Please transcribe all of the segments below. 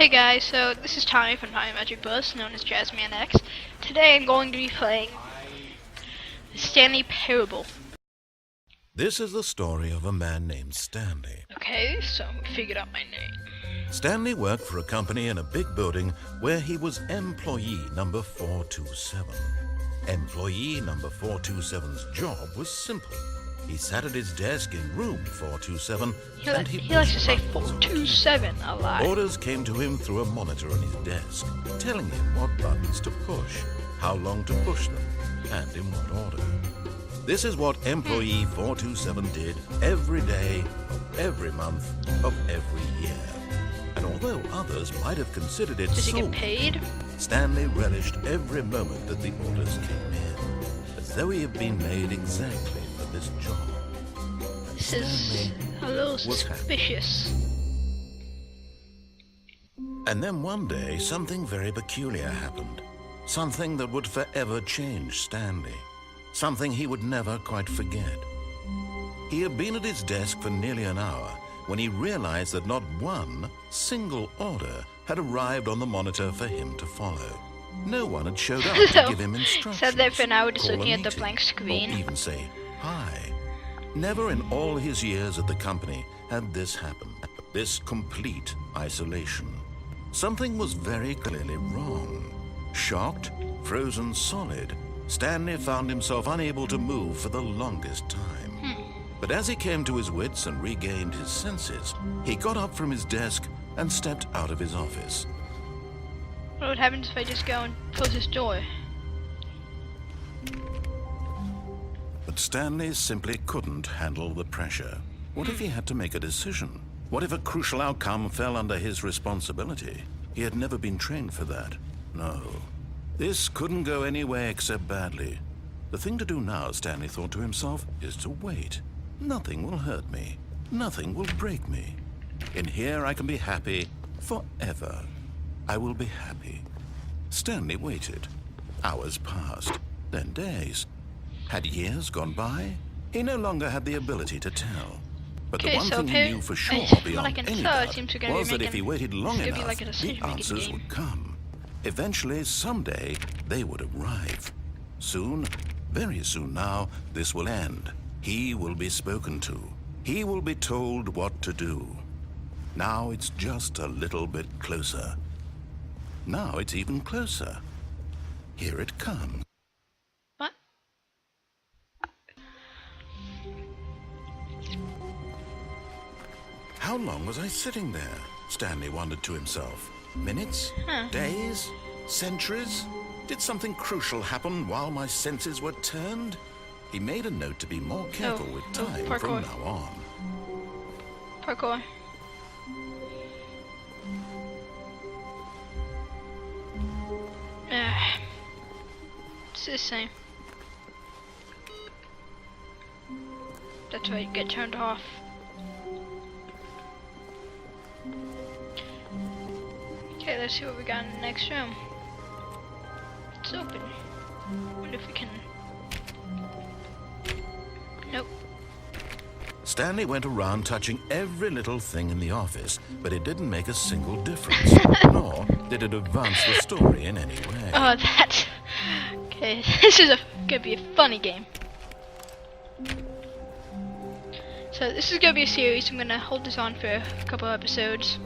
Hey guys, so this is Tommy from Tommy Magic Bus, known as Jazzman X. Today I'm going to be playing the Stanley Parable. This is the story of a man named Stanley. Okay, so I figured out my name. Stanley worked for a company in a big building where he was employee number 427. Employee number 427's job was simple. He sat at his desk in room 427 and he likes to say 427 a lot. Orders came to him through a monitor on his desk, telling him what buttons to push, how long to push them, and in what order. This is what employee 427 did every day of every month of every year. And although others might have considered it Does he get paid? Stanley relished every moment that the orders came in, as though he had been made exactly for this job. This is a little suspicious. And then one day, something very peculiar happened. Something that would forever change Stanley. Something he would never quite forget. He had been at his desk for nearly an hour when he realized that not one single order had arrived on the monitor for him to follow. No one had showed up to give him instructions, sat there for an hour just looking at the meeting, blank screen, or even say hi. Never in all his years at the company had this happened. This complete isolation. Something was very clearly wrong. Shocked, frozen solid, Stanley found himself unable to move for the longest time. But as he came to his wits and regained his senses, he got up from his desk and stepped out of his office. What happens if I just go and close this door? But Stanley simply couldn't handle the pressure. What if he had to make a decision? What if a crucial outcome fell under his responsibility? He had never been trained for that. No. This couldn't go any way except badly. The thing to do now, Stanley thought to himself, is to wait. Nothing will hurt me. Nothing will break me. In here I can be happy forever. I will be happy. Stanley waited. Hours passed, then days. Had years gone by? He no longer had the ability to tell. But the one thing he knew for sure beyond any doubt was that if he waited long enough, the answers would come. Eventually, someday, they would arrive. Soon, very soon now, this will end. He will be spoken to. He will be told what to do. Now it's just a little bit closer. Now it's even closer. Here it comes. What? How long was I sitting there? Stanley wondered to himself. Minutes? Days? Centuries? Did something crucial happen while my senses were turned? He made a note to be more careful with time from now on. Parkour. It's the same. That's why you get turned off. Okay, let's see what we got in the next room. It's open. Wonder if we can... Nope. Stanley went around touching every little thing in the office, but it didn't make a single difference, nor did it advance the story in any way. Oh, that's... Okay, this is gonna be a funny game. So this is gonna be a series. I'm gonna hold this on for a couple episodes.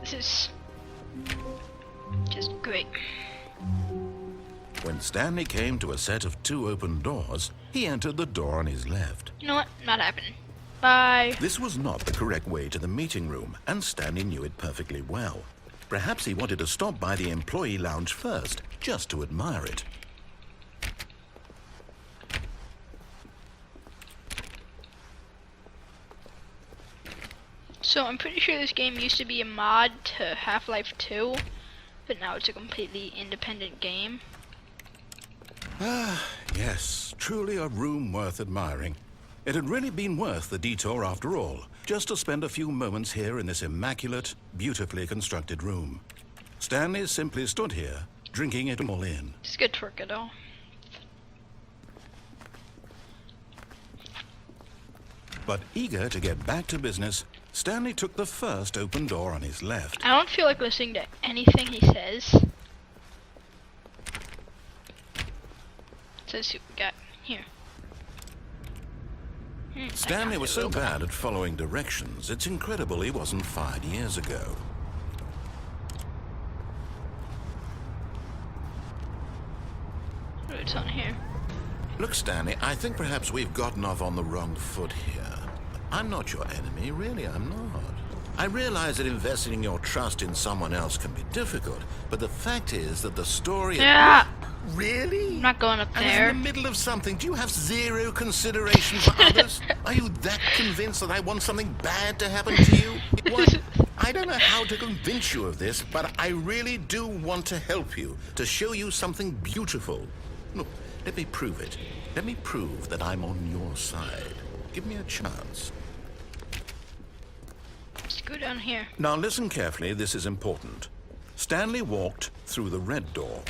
This is just great. When Stanley came to a set of 2 open doors, he entered the door on his left. You know what? Not happening. Bye. This was not the correct way to the meeting room, and Stanley knew it perfectly well. Perhaps he wanted to stop by the employee lounge first, just to admire it. So I'm pretty sure this game used to be a mod to Half-Life 2, but now it's a completely independent game. Ah, yes, truly a room worth admiring. It had really been worth the detour after all, just to spend a few moments here in this immaculate, beautifully constructed room. Stanley simply stood here, drinking it all in. It's good twerk at all. But eager to get back to business, Stanley took the first open door on his left. I don't feel like listening to anything he says. So let's see what we got here. Stanley was so bad at following directions, it's incredible he wasn't fired years ago. What's on here? Look, Stanley, I think perhaps we've gotten off on the wrong foot here. I'm not your enemy, really, I'm not. I realize that investing your trust in someone else can be difficult, but the fact is that the story... Yeah! Really? I'm not going up I there. was in the middle of something. Do you have zero consideration for others? Are you that convinced that I want something bad to happen to you? What? I don't know how to convince you of this, but I really do want to help you, to show you something beautiful. Look, let me prove it. Let me prove that I'm on your side. Give me a chance. Let's go down here. Now listen carefully, this is important. Stanley walked through the red door.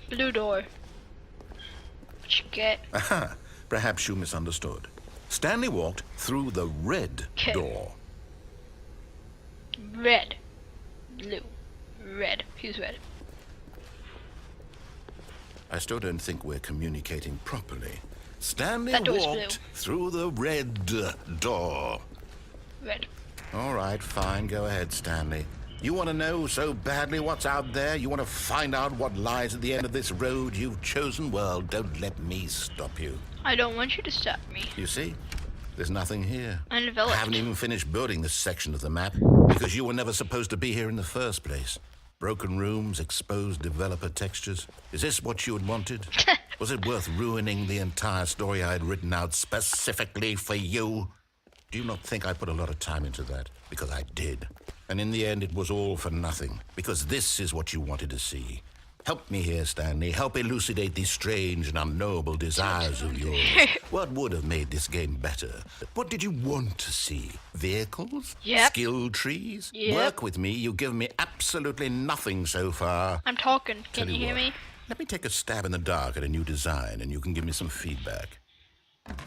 Blue door. What you get? Aha, perhaps you misunderstood. Stanley walked through the red door. Red. Blue. Red. Who's red? I still don't think we're communicating properly. Stanley That door's walked through the red door. Red. All right, fine. Go ahead, Stanley. You want to know so badly what's out there? You want to find out what lies at the end of this road you've chosen? Well, don't let me stop you. I don't want you to stop me. You see? There's nothing here. I Undeveloped. haven't even finished building this section of the map because you were never supposed to be here in the first place. Broken rooms, exposed developer textures. Is this what you had wanted? Was it worth ruining the entire story I had written out specifically for you? Do you not think I put a lot of time into that? Because I did. And in the end, it was all for nothing. Because this is what you wanted to see. Help me here, Stanley. Help elucidate these strange and unknowable desires of yours. What would have made this game better? What did you want to see? Vehicles? Yep. Skill trees? Yep. Work with me. You've given me absolutely nothing so far. I'm talking. Can Tell you hear what, me? Let me take a stab in the dark at a new design and you can give me some feedback.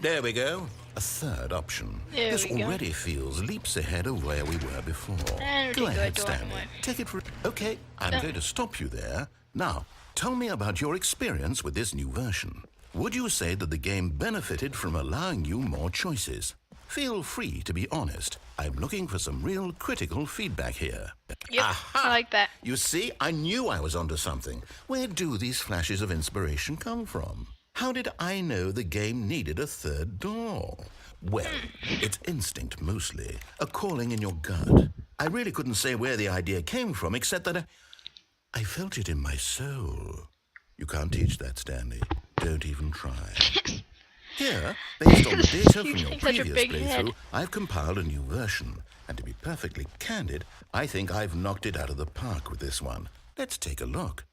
There we go. A third option. There This we go. already feels leaps ahead of where we were before. And Go we ahead, go Stanley. away. Take it for... Okay, I'm going to stop you there. Now, tell me about your experience with this new version. Would you say that the game benefited from allowing you more choices? Feel free to be honest. I'm looking for some real critical feedback here. Yep. Aha! I like that. You see, I knew I was onto something. Where do these flashes of inspiration come from? How did I know the game needed a third door? Well, it's instinct mostly, a calling in your gut. I really couldn't say where the idea came from, except that I felt it in my soul. You can't teach that, Stanley. Don't even try. Here, based on the data from your You're such a previous big head. playthrough, I've compiled a new version. And to be perfectly candid, I think I've knocked it out of the park with this one. Let's take a look.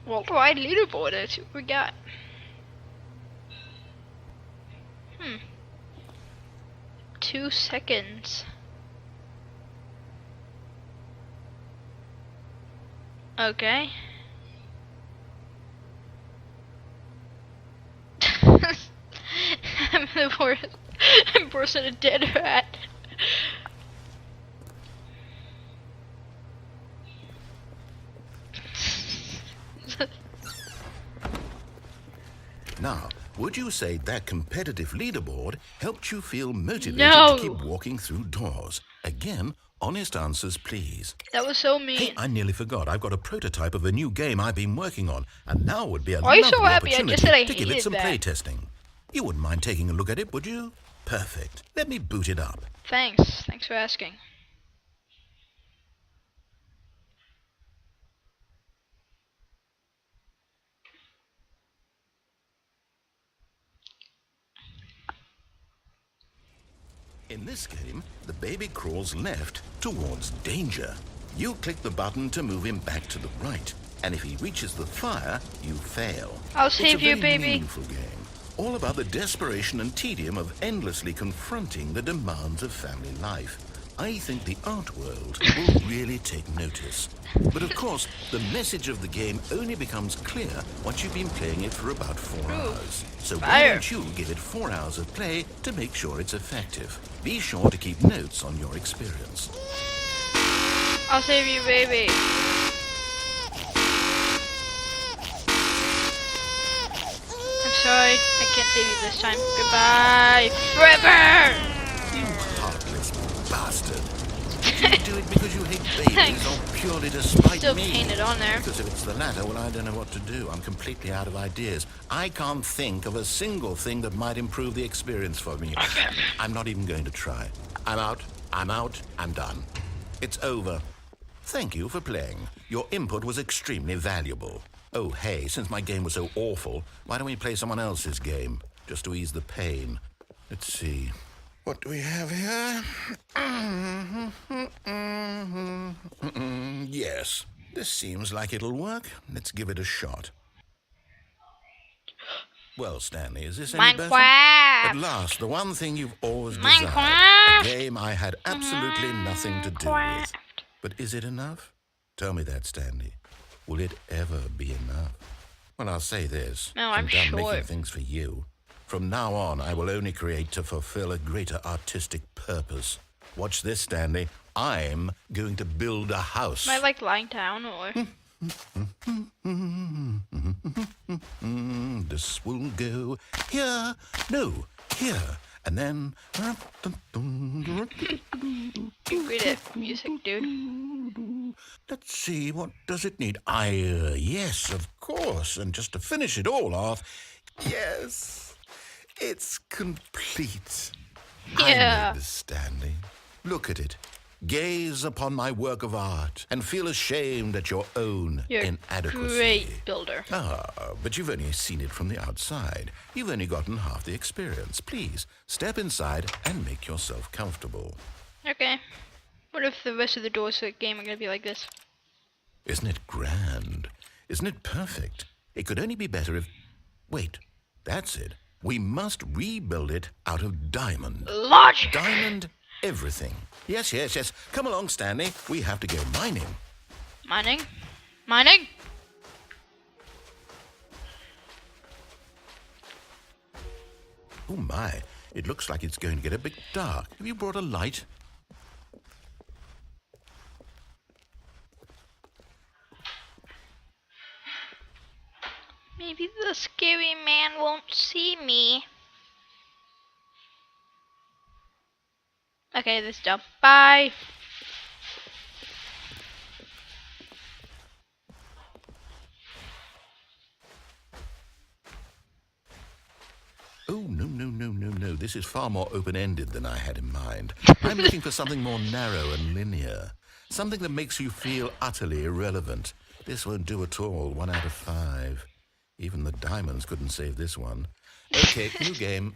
Worldwide leaderboard. That's what we got. 2 seconds. Okay. I'm the worse than a dead rat. Now, would you say that competitive leaderboard helped you feel motivated No. to keep walking through doors? Again, honest answers, please. That was so mean. Hey, I nearly forgot. I've got a prototype of a new game I've been working on, and now would be a Why are you lovely so happy? I opportunity just said I to give it hated some that. playtesting. You wouldn't mind taking a look at it, would you? Perfect. Let me boot it up. Thanks. Thanks for asking. In this game, the baby crawls left towards danger. You click the button to move him back to the right, and if he reaches the fire, you fail. I'll It's save a you, very baby. meaningful game, all about the desperation and tedium of endlessly confronting the demands of family life. I think the art world will really take notice. But of course, the message of the game only becomes clear once you've been playing it for about 4 hours. So why don't you give it 4 hours of play to make sure it's effective? Be sure to keep notes on your experience. I'll save you, baby. I'm sorry, I can't save you this time. Goodbye, forever! You heartless bastard. Did you do it because you hate babies or purely to spite Still me? painted on there. Because if it's the latter, well, I don't know what to do. I'm completely out of ideas. I can't think of a single thing that might improve the experience for me. I'm not even going to try. I'm out. I'm done. It's over. Thank you for playing. Your input was extremely valuable. Oh, hey, since my game was so awful, why don't we play someone else's game? Just to ease the pain. Let's see. What do we have here? Yes, this seems like it'll work. Let's give it a shot. Well, Stanley, is this any better? Minecraft! At last, the one thing you've always desired. Minecraft! A game I had absolutely nothing to do with. But is it enough? Tell me that, Stanley. Will it ever be enough? Well, I'll say this. No, I'm done sure. making things for you. From now on, I will only create to fulfill a greater artistic purpose. Watch this, Stanley. I'm going to build a house. Am I like lying down or? This will go here. No, here. And then... You're great at music, dude. Let's see, what does it need? Yes, of course. And just to finish it all off, yes, it's complete. Yeah. I made this, Stanley. Look at it. Gaze upon my work of art and feel ashamed at your own You're inadequacy. a great builder. But you've only seen it from the outside. You've only gotten half the experience. Please, step inside and make yourself comfortable. Okay. What if the rest of the doors to the game are gonna be like this? Isn't it grand? Isn't it perfect? It could only be better if... Wait, that's it. We must rebuild it out of diamond. Logic! Diamond everything. Yes. Come along, Stanley. We have to go mining. Mining? Mining? Oh my, it looks like it's going to get a bit dark. Have you brought a light? Maybe the scary man won't see me. Okay, this is done. Bye. Oh, no. This is far more open-ended than I had in mind. I'm looking for something more narrow and linear. Something that makes you feel utterly irrelevant. This won't do at all. 1 out of 5. Even the diamonds couldn't save this one. Okay, new game.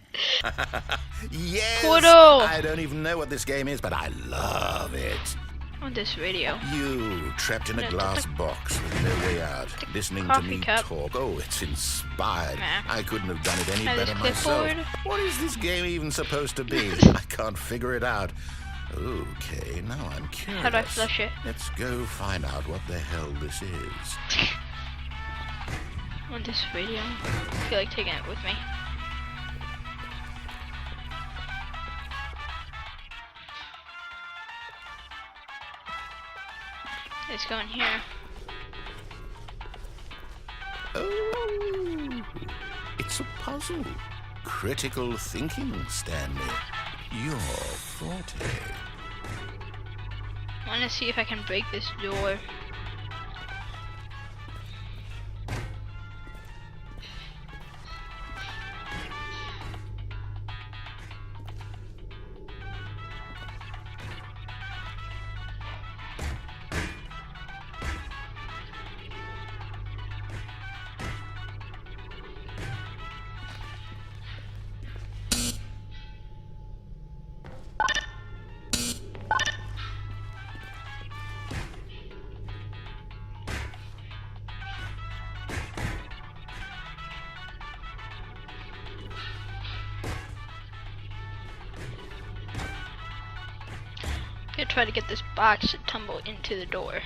Yes! Portal! I don't even know what this game is, but I love it. On this radio. You, trapped in a glass box with no way out, listening to me talk. Oh, it's inspired. Nah. I couldn't have done it any Has better this myself. clipboard? What is this game even supposed to be? I can't figure it out. Okay, now I'm curious. How do I flush it? Let's go find out what the hell this is. On this radio. I feel like taking it with me. Let's go in here. Oh, it's a puzzle. Critical thinking, Stanley. Your forte. I want to see if I can break this door. try to get this box to tumble into the door.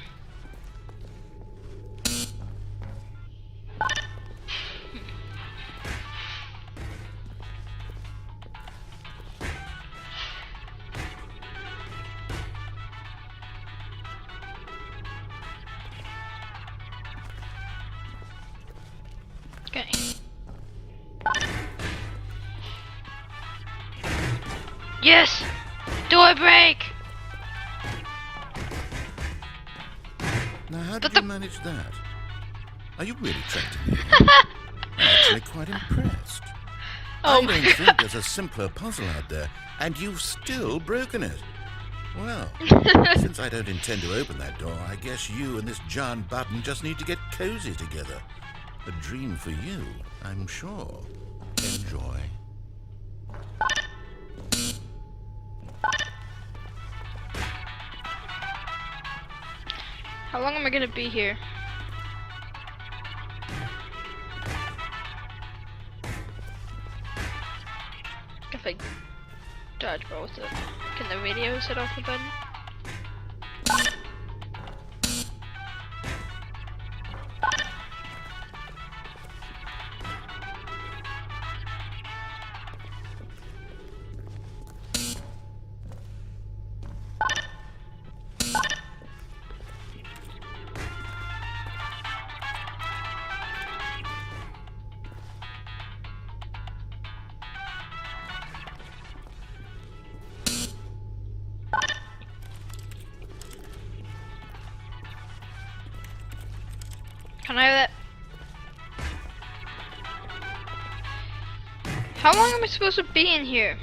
Okay. Yes! Door break! Now, how did you manage that? Are you really trying to me? I'm actually quite impressed. Oh I my don't think god. there's a simpler puzzle out there, and you've still broken it. Well, since I don't intend to open that door, I guess you and this giant button just need to get cozy together. A dream for you, I'm sure. Enjoy. How long am I gonna be here? If I dodgeball with it, can the radio set off the button? Can I have that? How long am I supposed to be in here?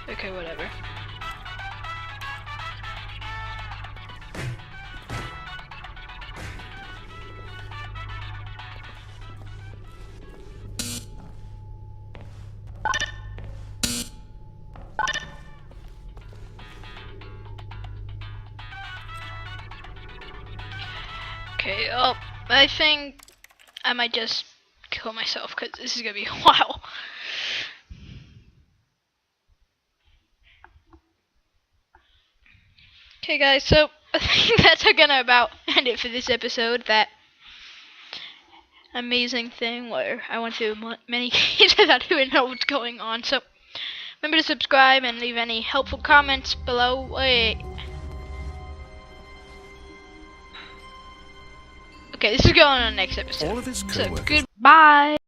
Okay, whatever. Okay, oh, I think I might just kill myself because this is gonna be a while. Okay guys, so I think that's gonna about end it for this episode. That amazing thing where I went through many games without even know what's going on. So remember to subscribe and leave any helpful comments below. Wait. Okay, this is going on the next episode. All of his So co-workers goodbye.